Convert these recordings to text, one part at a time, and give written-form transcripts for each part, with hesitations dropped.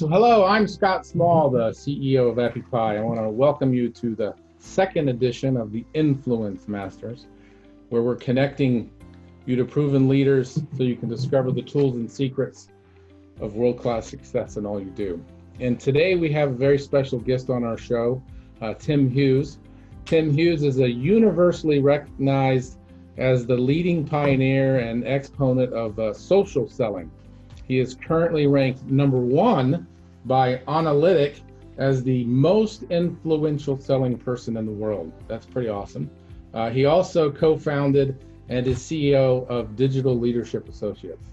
So hello, I'm Scott Small, the CEO of EpiPi. I want to welcome you to the second edition of the Influence Masters, where we're connecting you to proven leaders so you can discover the tools and secrets of world-class success in all you do. And today we have a very special guest on our show, Tim Hughes. Tim Hughes is a universally recognized as the leading pioneer and exponent of social selling. He is currently ranked #1 by Analytic as the most influential selling person in the world. That's pretty awesome. He also co-founded and is CEO of Digital Leadership Associates.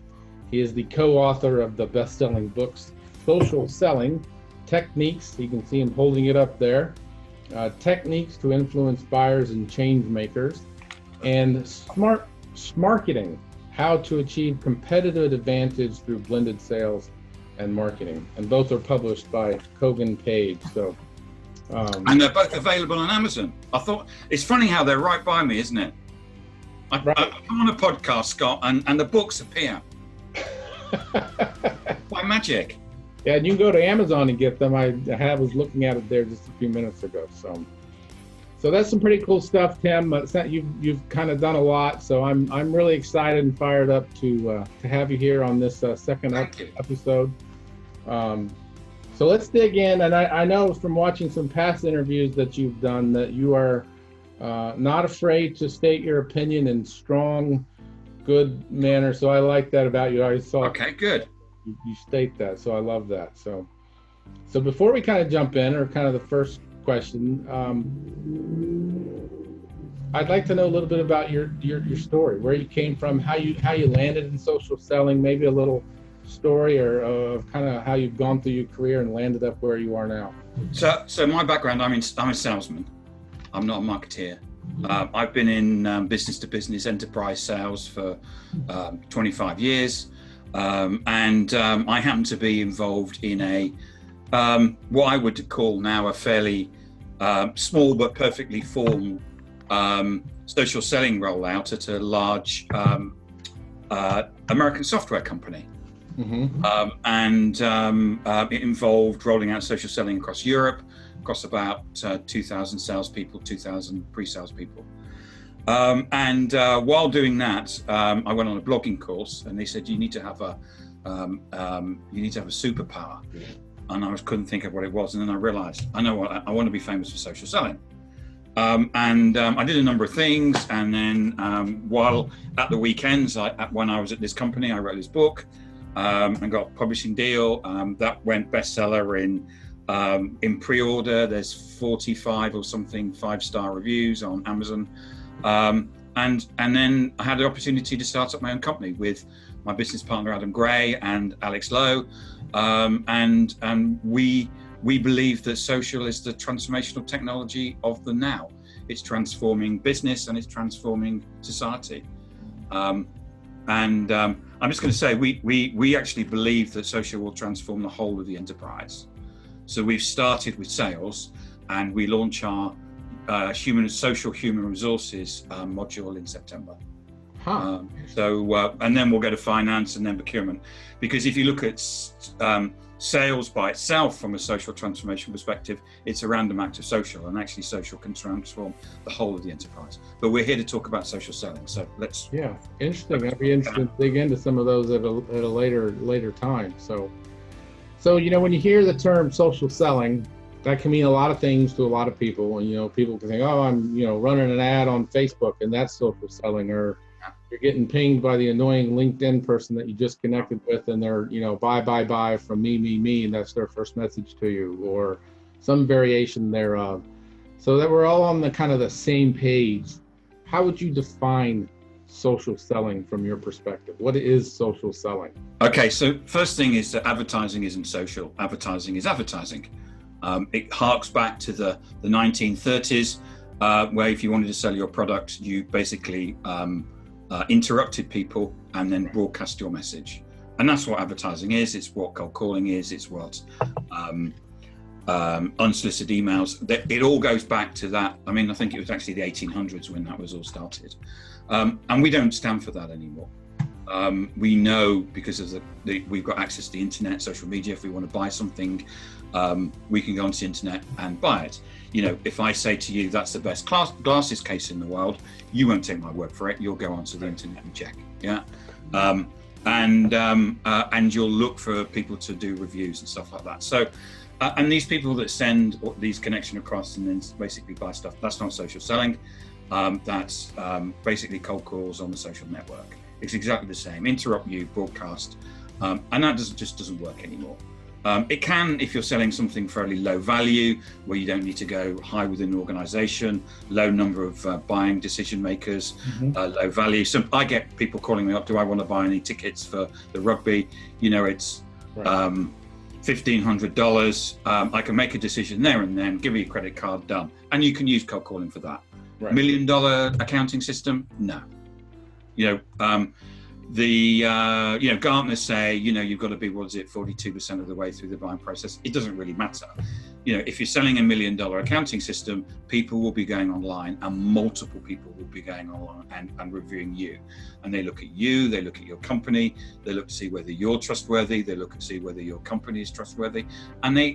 He is the co-author of the best-selling books, Social Selling, Techniques, you can see him holding it up there, Techniques to Influence Buyers and Change Makers, and Smart Marketing, How to Achieve Competitive Advantage Through Blended Sales and Marketing. And both are published by Kogan Page. So, and they're both available on Amazon. I thought, it's funny how they're right by me, isn't it? I come on a podcast, Scott, and the books appear. By magic. Yeah, and you can go to Amazon and get them. I was looking at it there just a few minutes ago. So that's some pretty cool stuff, Tim. You've kind of done a lot, so I'm really excited and fired up to have you here on this second episode. So let's dig in, and I know from watching some past interviews that you've done that you are not afraid to state your opinion in strong, good manner. So I like that about you. I saw. Okay, good. You state that, so I love that. So before we kind of jump in, or kind of the first question, I'd like to know a little bit about your story, where you came from, how you landed in social selling, maybe a little story or of kind of how you've gone through your career and landed up where you are now. So my background, I'm a salesman. I'm not a marketeer. I've been in business to business enterprise sales for 25 years. And I happen to be involved in a what I would call now a fairly small but perfectly formed social selling rollout at a large American software company. Mm-hmm. It involved rolling out social selling across Europe, across about 2,000 salespeople, 2,000 pre-sales people. While doing that, I went on a blogging course, and they said you need to have a superpower, and I couldn't think of what it was, and then I realized I want to be famous for social selling, I did a number of things, and then while at the weekends, when I was at this company, I wrote this book and got a publishing deal that went bestseller in pre-order. There's 45 or something 5-star reviews on Amazon. And then I had the opportunity to start up my own company with my business partner Adam Gray and Alex Lowe, and we believe that social is the transformational technology of the now. It's transforming business and it's transforming society. I'm just going to say we actually believe that social will transform the whole of the enterprise. So we've started with sales, and we launch our social human resources module in September. Huh. And then we'll go to finance and then procurement. Because if you look at sales by itself from a social transformation perspective, it's a random act of social, and actually social can transform the whole of the enterprise. But we're here to talk about social selling, so let's. Yeah, interesting. I'd be interested to dig into some of those at a later time. So when you hear the term social selling, that can mean a lot of things to a lot of people. And, people can think, oh, I'm, running an ad on Facebook and that's social selling, or you're getting pinged by the annoying LinkedIn person that you just connected with, and they're, buy from me, and that's their first message to you, or some variation thereof. So that we're all on the kind of the same page. How would you define social selling from your perspective? What is social selling? Okay, so first thing is that advertising isn't social. Advertising is advertising. It harks back to the 1930s, where if you wanted to sell your product, you basically interrupted people and then broadcast your message. And that's what advertising is. It's what cold calling is. It's what unsolicited emails. It all goes back to that. I mean, I think it was actually the 1800s when that was all started. And we don't stand for that anymore. We know because of we've got access to the internet, social media. If we want to buy something, we can go onto the internet and buy it. You know, if I say to you that's the best glasses case in the world, you won't take my word for it. You'll go onto the internet and check. Yeah. And you'll look for people to do reviews and stuff like that. So, and these people that send these connection across and then basically buy stuff, that's not social selling. That's basically cold calls on the social network. It's exactly the same. Interrupt you, broadcast, and that just doesn't work anymore. It can if you're selling something fairly low value, where you don't need to go high within an organization, low number of buying decision makers, low value. So I get people calling me up, do I want to buy any tickets for the rugby? You know, it's $1,500. I can make a decision there and then, give you a credit card, done. And you can use cold calling for that. Right. $1 million accounting system? No. You know, you know, Gartner say, you know, you've got to be, 42% of the way through the buying process. It doesn't really matter. You know, if you're selling $1 million accounting system, people will be going online, and multiple people will be going online and reviewing you. And they look at you, they look at your company, they look to see whether you're trustworthy, they look to see whether your company is trustworthy, and they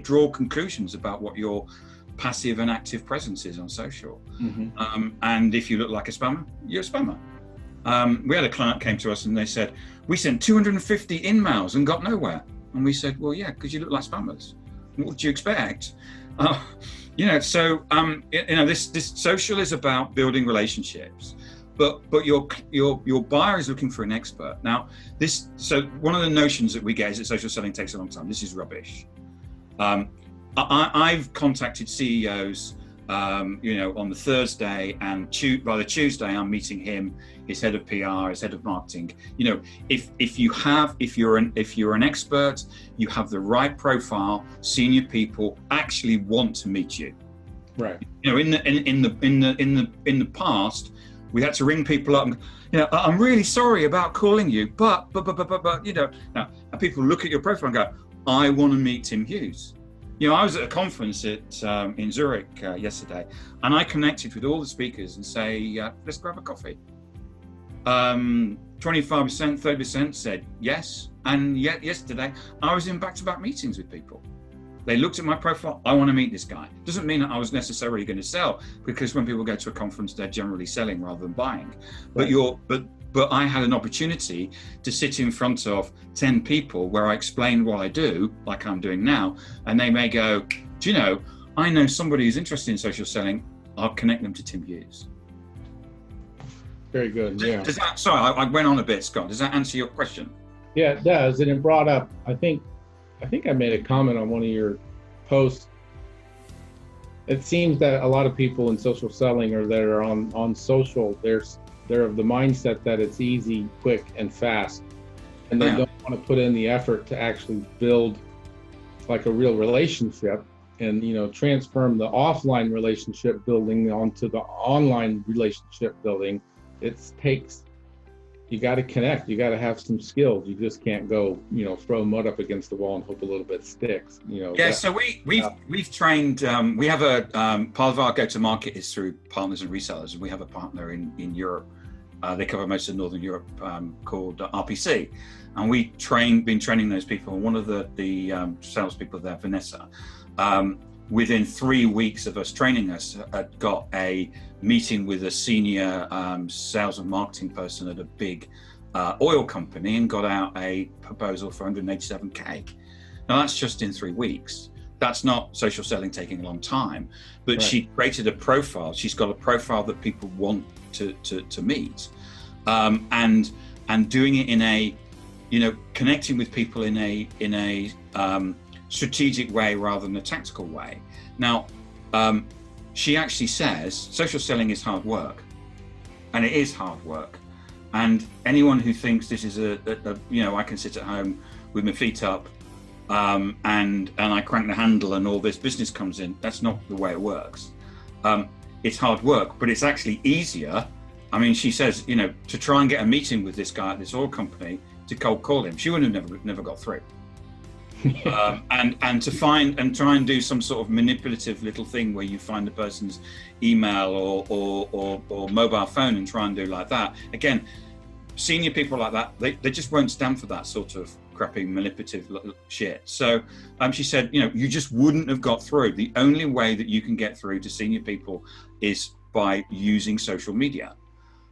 draw conclusions about what your passive and active presence is on social. And if you look like a spammer, you're a spammer. We had a client came to us and they said, we sent 250 emails and got nowhere. And we said, well, yeah, because you look like spammers. What would you expect? You know, so you know, this social is about building relationships, but your buyer is looking for an expert. Now, so one of the notions that we get is that social selling takes a long time. This is rubbish. I've contacted CEOs, you know, on the Thursday, and by the Tuesday, I'm meeting him, his head of PR, his head of marketing. You know, if you're an expert, you have the right profile, senior people actually want to meet you. Right. You know, in the past, we had to ring people up and, you know, I'm really sorry about calling you, but you know, now people look at your profile and go, I want to meet Tim Hughes. You know, I was at a conference in Zurich yesterday, and I connected with all the speakers and say, let's grab a coffee. 25%, 30% said yes. And yet yesterday, I was in back-to-back meetings with people. They looked at my profile, I want to meet this guy. Doesn't mean that I was necessarily going to sell, because when people go to a conference, they're generally selling rather than buying. Right. But I had an opportunity to sit in front of 10 people where I explain what I do, like I'm doing now, and they may go, do you know, I know somebody who's interested in social selling, I'll connect them to Tim Hughes. Very good, yeah. Does that, sorry, I went on a bit, Scott. Does that answer your question? Yeah, it does, and it brought up, I think I made a comment on one of your posts. It seems that a lot of people in social selling, or that are on social, they're of the mindset that it's easy, quick, and fast, and they don't want to put in the effort to actually build like a real relationship, and, you know, transform the offline relationship building onto the online relationship building. You got to connect. You got to have some skills. You just can't go, you know, throw mud up against the wall and hope a little bit sticks. You know. Yeah. So we've trained. We have a part of our go-to-market is through partners and resellers, and we have a partner in Europe. They cover most of Northern Europe, called RPC, and been training those people. And one of the salespeople there, Vanessa, within 3 weeks of us training us, got a meeting with a senior sales and marketing person at a big oil company, and got out a proposal for 187K. Now that's just in 3 weeks. That's not social selling taking a long time, but right. She created a profile. She's got a profile that people want to meet, and doing it in a, you know, connecting with people in a strategic way rather than a tactical way. Now, she actually says social selling is hard work, and it is hard work. And anyone who thinks this is a you know, I can sit at home with my feet up, and I crank the handle and all this business comes in, that's not the way it works. It's hard work, but it's actually easier. I mean, she says, you know, to try and get a meeting with this guy at this oil company, to cold call him, she would have never got through. And to find and try and do some sort of manipulative little thing where you find the person's email or mobile phone and try and do like that. Again, senior people like that, they just won't stand for that sort of crappy manipulative shit. So she said, you just wouldn't have got through. The only way that you can get through to senior people is by using social media.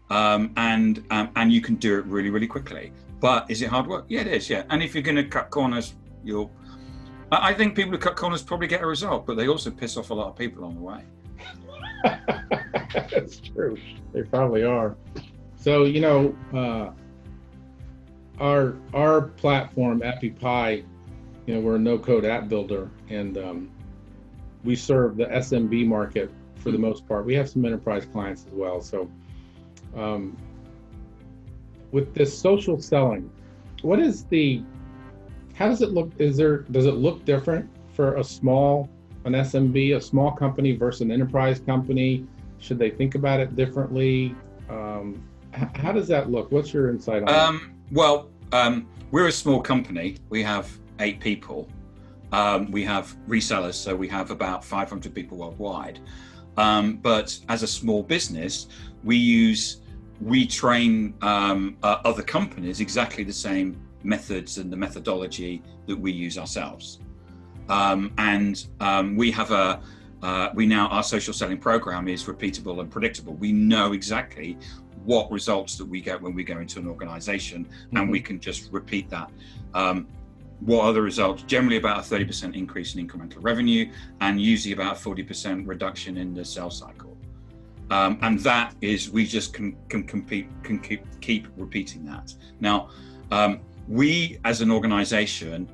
And you can do it really, really quickly. But is it hard work? Yeah, it is. Yeah. And if you're going to cut corners, I think people who cut corners probably get a result, but they also piss off a lot of people on the way. That's true. They probably are. So, our platform, AppyPie, we're a no-code app builder, and we serve the SMB market for the most part. We have some enterprise clients as well. So, with this social selling, how does it look? Does it look different for an SMB, a small company versus an enterprise company? Should they think about it differently? How does that look? What's your insight on that? Well, we're a small company. We have 8 people. We have resellers, so we have about 500 people worldwide. But as a small business, we train other companies exactly the same methods and the methodology that we use ourselves. We have our social selling program is repeatable and predictable. We know exactly what results that we get when we go into an organization, and we can just repeat that. What are the results? Generally about a 30% increase in incremental revenue, and usually about a 40% reduction in the sales cycle. And that is, we just can keep repeating that. Now, we as an organization,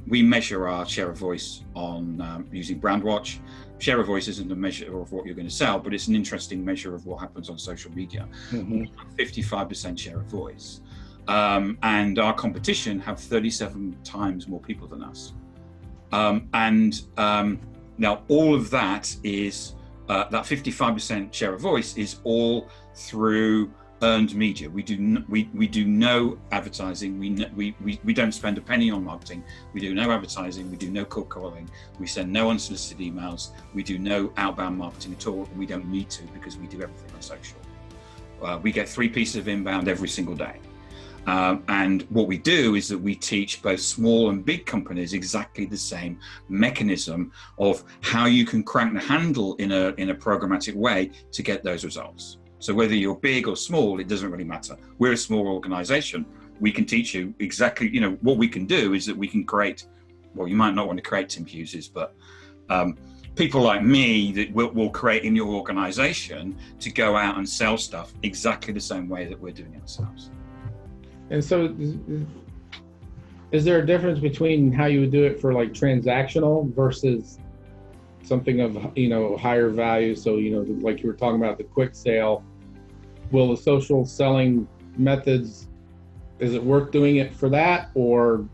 we measure our share of voice on using Brandwatch. Share of voice isn't a measure of what you're going to sell, but it's an interesting measure of what happens on social media. 55% share of voice. And our competition have 37 times more people than us. Now all of that is, that 55% share of voice is all through earned media. We do no advertising. We don't spend a penny on marketing. We do no advertising. We do no cold calling. We send no unsolicited emails. We do no outbound marketing at all. We don't need to, because we do everything on social. We get 3 pieces of inbound every single day. And what we do is that we teach both small and big companies exactly the same mechanism of how you can crank the handle in a programmatic way to get those results. So whether you're big or small, it doesn't really matter. We're a small organization. We can teach you exactly, what we can do is that we can create, well, you might not want to create Tim Hugheses, but people like me that will create in your organization to go out and sell stuff exactly the same way that we're doing it ourselves. And so is there a difference between how you would do it for like transactional versus something of, higher value? So, like you were talking about the quick sale, will the social selling methods, is it worth doing it for that? Or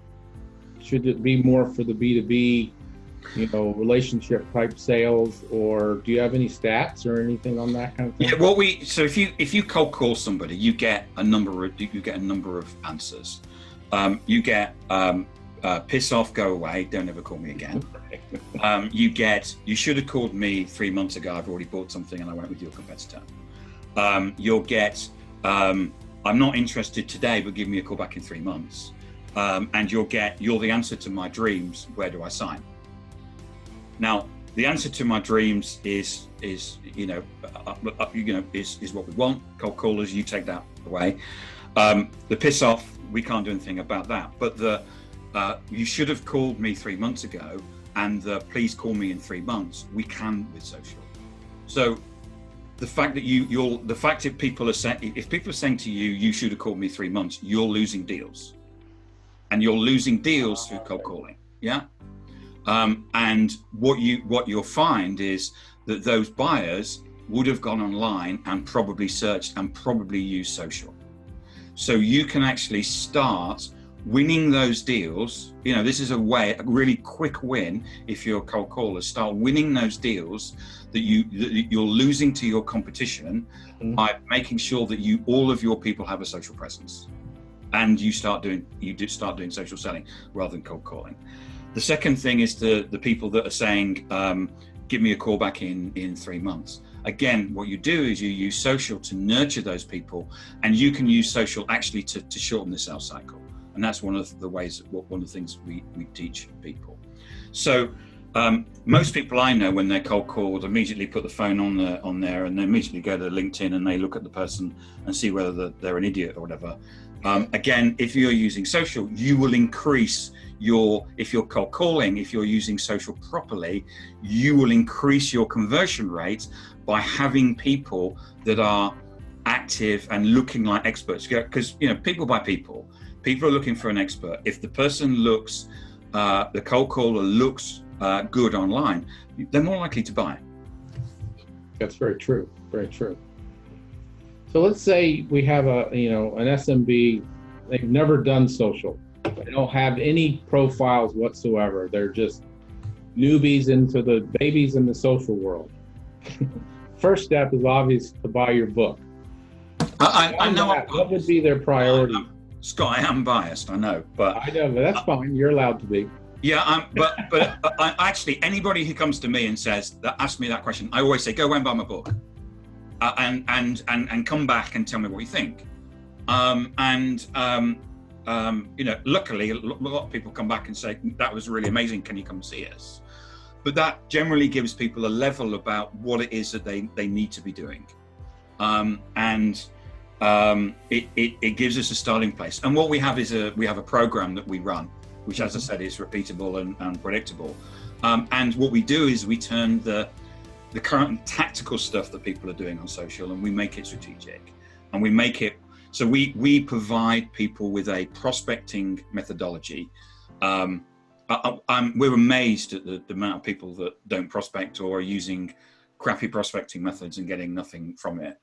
should it be more for the B2B, relationship type sales? Or do you have any stats or anything on that kind of thing? Yeah, so if you cold call somebody, you get a number of answers. You get piss off, go away, don't ever call me again. You should have called me 3 months ago, I've already bought something and I went with your competitor. You'll get, I'm not interested today, but give me a call back in 3 months. And you're the answer to my dreams, where do I sign? Now, the answer to my dreams is what we want. Cold callers, you take that away. The piss off, we can't do anything about that. But you should have called me 3 months ago, and please call me in 3 months. We can with social. So the fact that if people are saying to you, you should have called me 3 months, you're losing deals, and you're losing deals through cold calling. Yeah. And what you'll find is that those buyers would have gone online and probably searched and probably used social. So you can actually start winning those deals. This is a really quick win. If you're a cold caller, start winning those deals that you're losing to your competition by making sure that all of your people have a social presence, and you start doing social selling rather than cold calling. The second thing is the people that are saying, give me a call back in 3 months. again, what you do is you use social to nurture those people, and you can use social actually to shorten the sales cycle. And that's one of the ways, one of the things we teach people. So most people I know, when they're cold called, immediately put the phone on there, and they immediately go to LinkedIn and they look at the person and see whether they're an idiot or whatever. Again, if you're using social, you will increase if you're cold calling, if you're using social properly, you will increase your conversion rate by having people that are active and looking like experts. Because, people by people are looking for an expert. If the person looks, the cold caller looks good online, they're more likely to buy. That's very true. Very true. So let's say we have an SMB, they've never done social. They don't have any profiles whatsoever. They're just newbies into the babies in the social world. First step is obvious to buy your book. I know. What would be their priority? Scott, I am biased, I know, but I know, but that's fine. You're allowed to be. Yeah, but I actually, anybody who comes to me and asks me that question, I always say, go away and buy my book, and come back and tell me what you think. Luckily, a lot of people come back and say, that was really amazing. Can you come see us? But that generally gives people a level about what it is that they need to be doing. It gives us a starting place. And what we have is we have a program that we run, which, as I said, is repeatable and predictable. And what we do is we turn the current tactical stuff that people are doing on social, and we make it strategic, and we make it so we provide people with a prospecting methodology. We're amazed at the amount of people that don't prospect or are using crappy prospecting methods and getting nothing from it.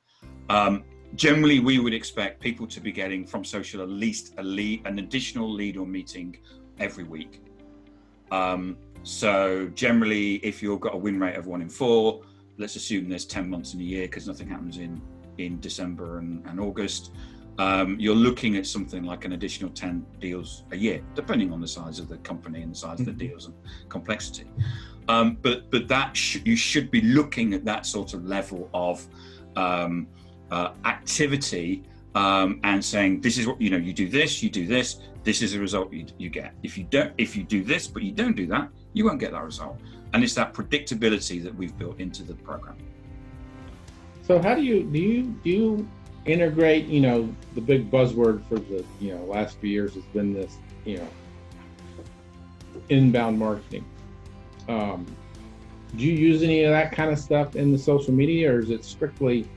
Generally, we would expect people to be getting from social at least an additional lead or meeting every week. So generally, if you've got a win rate of 1 in 4, let's assume there's 10 months in a year, because nothing happens in December and August. You're looking at something like an additional 10 deals a year, depending on the size of the company and the size of the deals and complexity. But you should be looking at that sort of level of activity, and saying, this is what you do this, this is the result you get. If you do this but you don't do that, you won't get that result. And it's that predictability that we've built into the program. So how do you integrate, the big buzzword for the last few years has been this inbound marketing. Do you use any of that kind of stuff in the social media, or is it strictly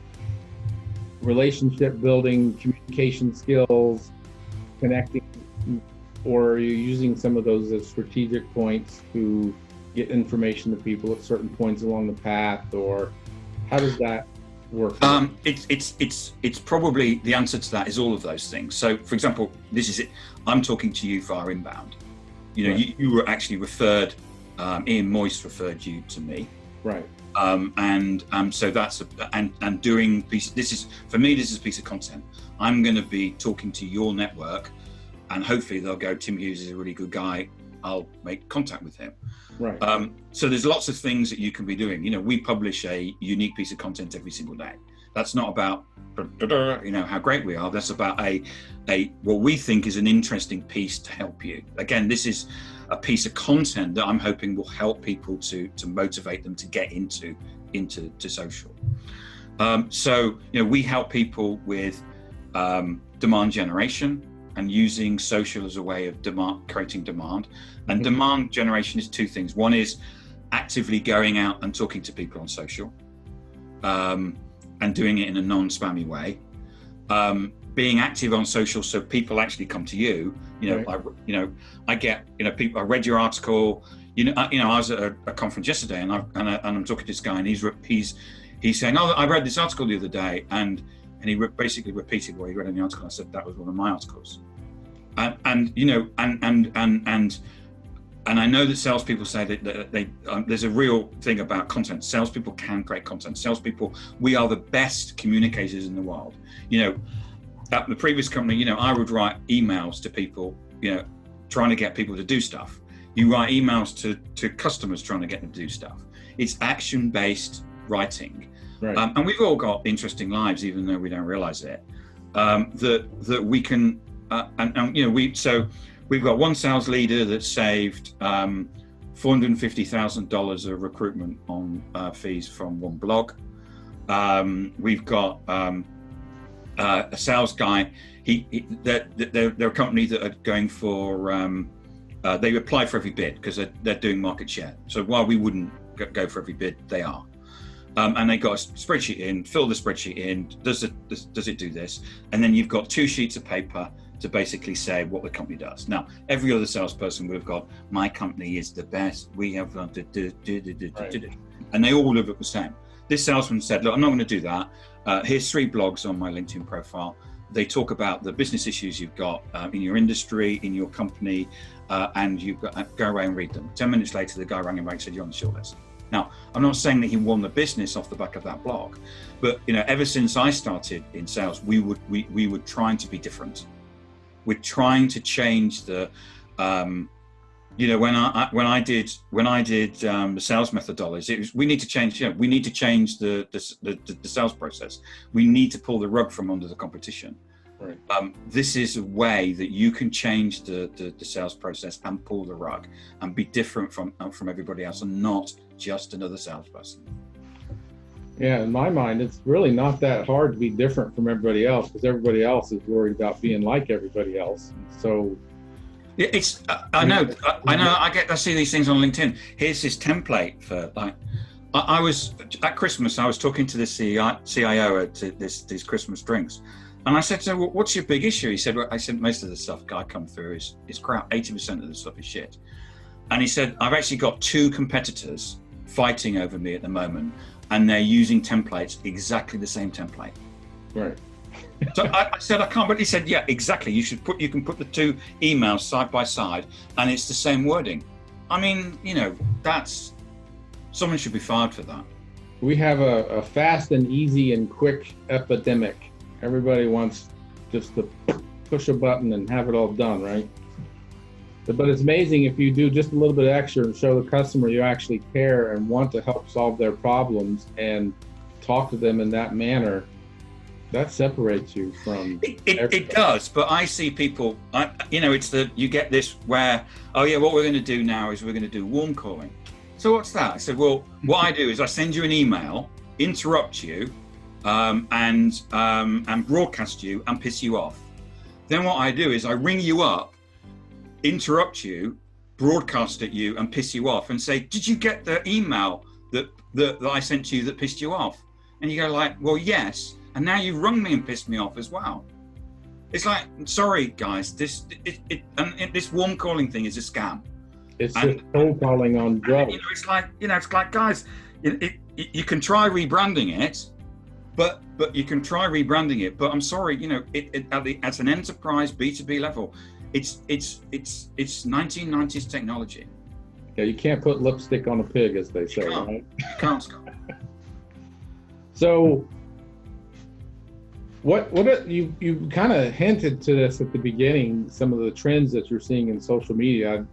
relationship building, communication skills, connecting, or are you using some of those as strategic points to get information to people at certain points along the path, or how does that work? It's probably, the answer to that is all of those things. So, for example, this is it. I'm talking to you via inbound. Right. You were actually referred. Ian Moyse referred you to me. Right. So that's doing piece. This is a piece of content. I'm going to be talking to your network, and hopefully they'll go, Tim Hughes is a really good guy. I'll make contact with him. Right. So there's lots of things that you can be doing. We publish a unique piece of content every single day. That's not about how great we are. That's about a what we think is an interesting piece to help you. Again, this is a piece of content that I'm hoping will help people to motivate them to get into social. So we help people with demand generation and using social as a way of creating demand. And demand generation is two things. One is actively going out and talking to people on social, and doing it in a non-spammy way. Being active on social so people actually come to you. Right. I get people. I read your article. I was at a conference yesterday, and I'm talking to this guy, and he's saying, "Oh, I read this article the other day," and he basically repeated what he read in the article. I said that was one of my articles, and I know that salespeople say that there's a real thing about content. Salespeople can create content. Salespeople, we are the best communicators in the world. At the previous company, I would write emails to people, trying to get people to do stuff. You write emails to customers trying to get them to do stuff. It's action-based writing. Right. And we've all got interesting lives, even though we don't realize it. That we can, and you know, we've got one sales leader that saved $450,000 of recruitment on fees from one blog. We've got a sales guy. They're a company that are going for. They apply for every bid because they're doing market share. So while we wouldn't go for every bid, they are. And they got a spreadsheet in, fill the spreadsheet in, does it do this? And then you've got 2 sheets of paper to basically say what the company does. Now, every other salesperson would have got, my company is the best, we have done, and they all look the same. This salesman said, look, I'm not going to do that. Here's 3 blogs on my LinkedIn profile. They talk about the business issues you've got in your industry, in your company, and you've got go away and read them. 10 minutes later, the guy rang him back and said, you're on the shortlist. Now, I'm not saying that he won the business off the back of that blog, but you know, ever since I started in sales, we were trying to be different. We're trying to change the, you know, when I did the sales methodologies, it was, we need to change. You know, we need to change the sales process. We need to pull the rug from under the competition. Right. This is a way that you can change the sales process and pull the rug and be different from everybody else and not just another salesperson. Yeah, in my mind, it's really not that hard to be different from everybody else because everybody else is worried about being like everybody else. So yeah, it's I know. I see these things on LinkedIn. Here's this template for like. I was at Christmas. I was talking to the CIO at these Christmas drinks. And I said to him, well, what's your big issue? He said, well, I said, most of the stuff I come through is crap. 80% of the stuff is shit. And he said, I've actually got 2 competitors fighting over me at the moment, and they're using templates, exactly the same template. Right. So I said, I can't, but he said, yeah, exactly. You can put the 2 emails side by side and it's the same wording. I mean, you know, someone should be fired for that. We have a fast and easy and quick epidemic. Everybody wants just to push a button and have it all done, right? But it's amazing if you do just a little bit extra and show the customer you actually care and want to help solve their problems and talk to them in that manner, that separates you from it does. But I see people, you know, you get this where, oh yeah, what we're going to do now is we're going to do warm calling. So what's that? I said, well, what I do is I send you an email, interrupt you, and broadcast you and piss you off. Then what I do is I ring you up, interrupt you, broadcast at you and piss you off and say, did you get the email that I sent you that pissed you off? And you go like, well, yes. And now you've rung me and pissed me off as well. It's like, sorry guys, this warm calling thing is a scam. It's just cold calling on drugs. You know, it's like guys, you can try rebranding it, but you can try rebranding it. But I'm sorry, you know, at an enterprise B2B level, it's 1990s technology. Yeah, you can't put lipstick on a pig, as they say, right? You can't, Scott. So, what you kind of hinted to this at the beginning, some of the trends that you're seeing in social media.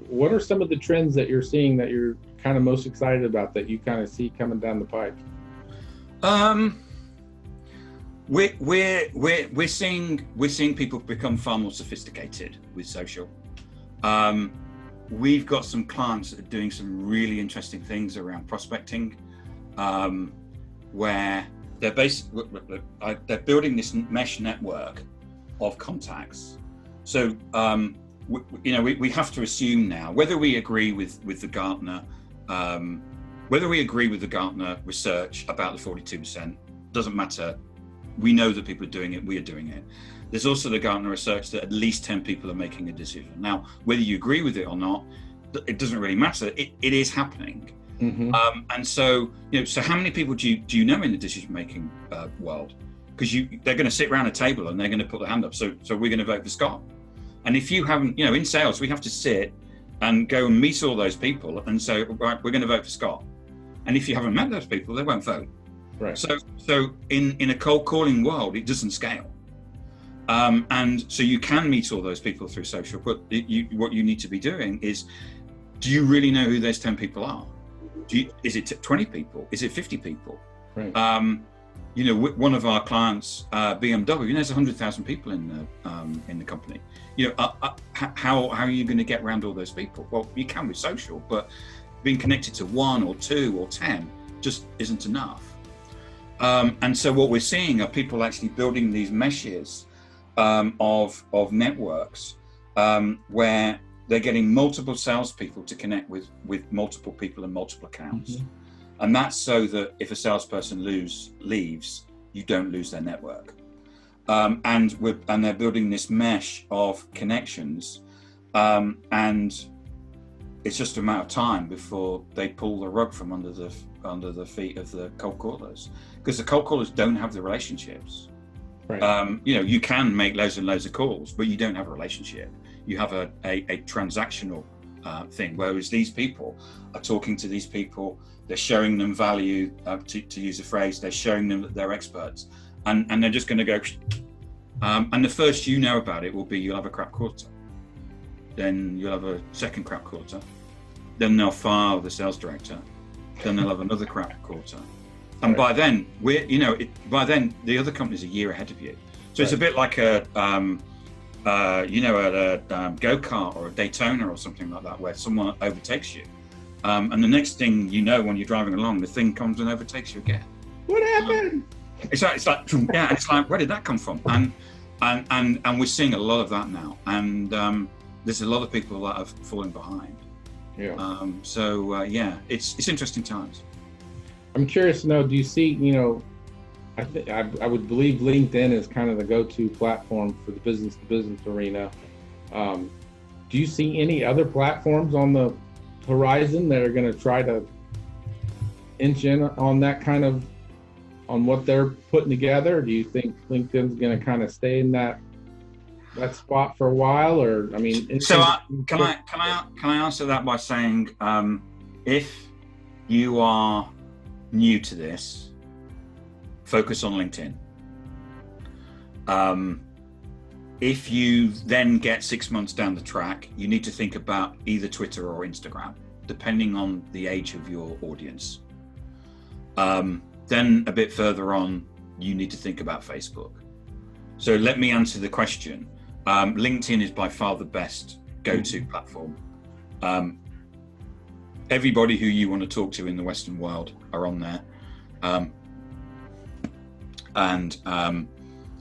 What are some of the trends that you're seeing that you're kind of most excited about that you kind of see coming down the pike? We're seeing people become far more sophisticated with social. We've got some clients that are doing some really interesting things around prospecting, where they're building this mesh network of contacts. So we have to assume now, whether we agree with the Gartner, research about the 42%, doesn't matter. We know that people are doing it. We are doing it. There's also the Gartner research that at least 10 people are making a decision. Now, whether you agree with it or not, it doesn't really matter. It is happening. Mm-hmm. And so, so how many people do you know in the decision-making world? Because they're going to sit around a table and they're going to put their hand up. So we're going to vote for Scott. And if you haven't, in sales, we have to sit and go and meet all those people and say, right, we're going to vote for Scott. And if you haven't met those people, they won't vote. Right. So in a cold calling world, it doesn't scale. And so you can meet all those people through social, but what you need to be doing is, do you really know who those 10 people are? Is it 20 people? Is it 50 people? Right. One of our clients, BMW, there's 100,000 people in the company. How are you going to get around all those people? Well, you can with social, but being connected to 1 or 2 or 10 just isn't enough. And so what we're seeing are people actually building these meshes of networks where they're getting multiple salespeople to connect with multiple people and multiple accounts. Mm-hmm. And that's so that if a salesperson leaves, you don't lose their network. And they're building this mesh of connections, and it's just a matter of time before they pull the rug from under the feet of the cold callers, because the cold callers don't have the relationships. Right. You can make loads and loads of calls, but you don't have a relationship. You have a transactional thing, whereas these people are talking to these people. They're showing them value, to use a phrase. They're showing them that they're experts, and they're just going to go. And the first you know about it will be you'll have a crap quarter. Then you'll have a second crap quarter. Then they'll fire the sales director. Then they'll have another crap quarter. And by then, by then the other company's a year ahead of you. So it's a bit like a go-kart or a Daytona or something like that, where someone overtakes you. And the next thing you know, when you're driving along, the thing comes and overtakes you again. What happened? It's like, where did that come from? And we're seeing a lot of that now. And there's a lot of people that have fallen behind. Yeah. It's interesting times. I'm curious to know, do you see, I would believe LinkedIn is kind of the go-to platform for the business-to-business arena. Do you see any other platforms on the horizon that are going to try to inch in on that on what they're putting together? Or do you think LinkedIn's going to kind of stay in that spot for a while? Or, can I answer that by saying, if you are new to this, focus on LinkedIn. If you then get 6 months down the track, you need to think about either Twitter or Instagram, depending on the age of your audience. Then a bit further on, you need to think about Facebook. So let me answer the question. LinkedIn is by far the best go-to platform. Everybody who you want to talk to in the Western world are on there.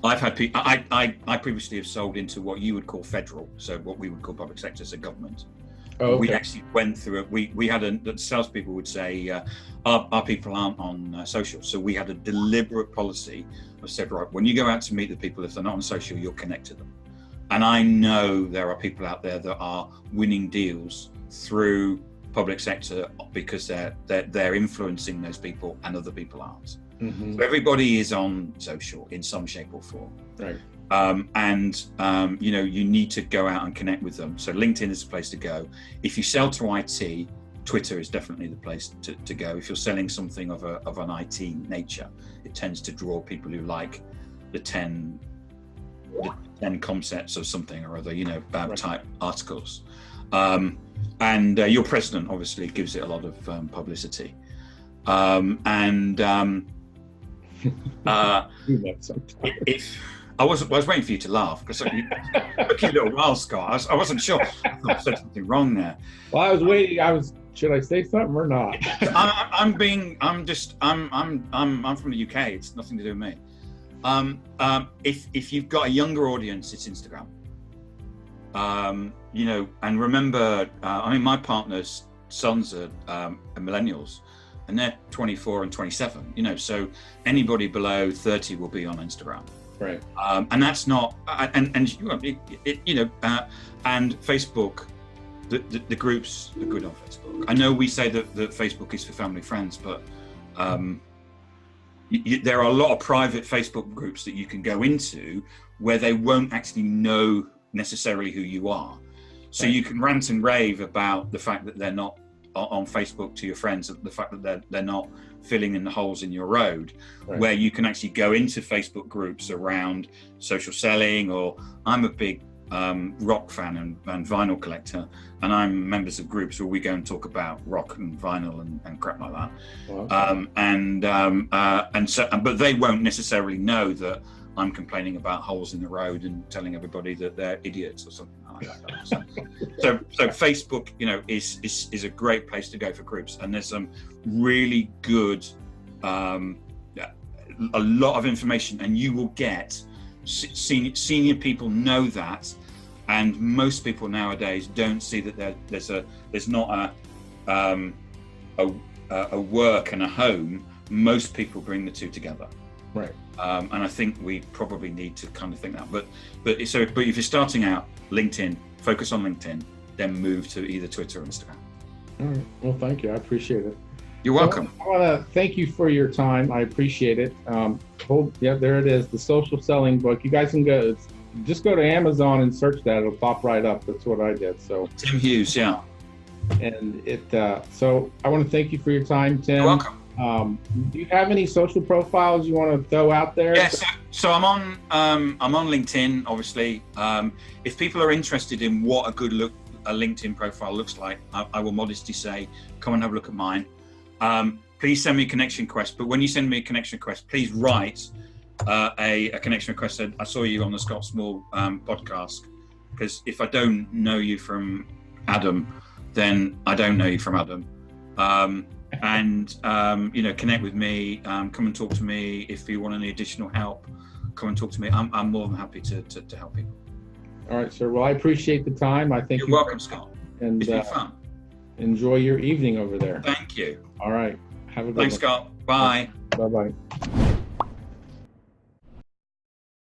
I've had people, I previously have sold into what you would call federal, so what we would call public sector, so government. Oh, okay. We actually went through it. We had the salespeople would say, our people aren't on social. So we had a deliberate policy of said, right, when you go out to meet the people, if they're not on social, you'll connect to them. And I know there are people out there that are winning deals through public sector because they're influencing those people and other people aren't. Mm-hmm. So everybody is on social in some shape or form. Right. You need to go out and connect with them. So LinkedIn is the place to go. If you sell to IT, Twitter is definitely the place to go. If you're selling something of an IT nature, it tends to draw people who like the 10 concepts of something or other, type articles. Your president obviously gives it a lot of publicity. If I was waiting for you to laugh because it took you a little while, Scott. I wasn't sure. I thought I said something wrong there. Well, I was waiting. Should I say something or not? I'm from the UK. It's nothing to do with me. If you've got a younger audience, it's Instagram. And remember, my partner's sons are millennials, and they're 24 and 27. So anybody below 30 will be on Instagram. Right. And that's not, and Facebook, the groups are good on Facebook. I know we say that Facebook is for family friends, but there are a lot of private Facebook groups that you can go into where they won't actually know necessarily who you are. So you can rant and rave about the fact that they're not on Facebook to your friends, the fact that they're not filling in the holes in your road, where you can actually go into Facebook groups around social selling, or I'm a big rock fan and vinyl collector, and I'm members of groups where we go and talk about rock and vinyl and crap like that. Wow. But they won't necessarily know that I'm complaining about holes in the road and telling everybody that they're idiots or something like that. So Facebook, is a great place to go for groups, and there's some really good, a lot of information, and you will get senior people know that, and most people nowadays don't see that there's not a work and a home. Most people bring the two together. Right. And I think we probably need to kind of think that. But if you're starting out, LinkedIn, focus on LinkedIn, then move to either Twitter or Instagram. All right. Well, thank you. I appreciate it. You're welcome. So I want to thank you for your time. I appreciate it. Yeah, there it is, the Social Selling book. You guys can just go to Amazon and search that. It'll pop right up. That's what I did. So Tim Hughes, yeah. And so I want to thank you for your time, Tim. You're welcome. Do you have any social profiles you want to throw out there? Yes. So I'm on LinkedIn, obviously. If people are interested in what a LinkedIn profile looks like, I will modestly say, come and have a look at mine. Please send me a connection request. But when you send me a connection request, please write a connection request. Said, I saw you on the Scott Small podcast. Because if I don't know you from Adam, then I don't know you from Adam. Connect with me. Come and talk to me. If you want any additional help, come and talk to me. I'm more than happy to help people. All right, sir. Well, I appreciate the time. I think you're welcome, Scott. And it's been fun. Enjoy your evening over there. Thank you. All right. Have a good one. Thanks, Scott. Bye. Bye-bye.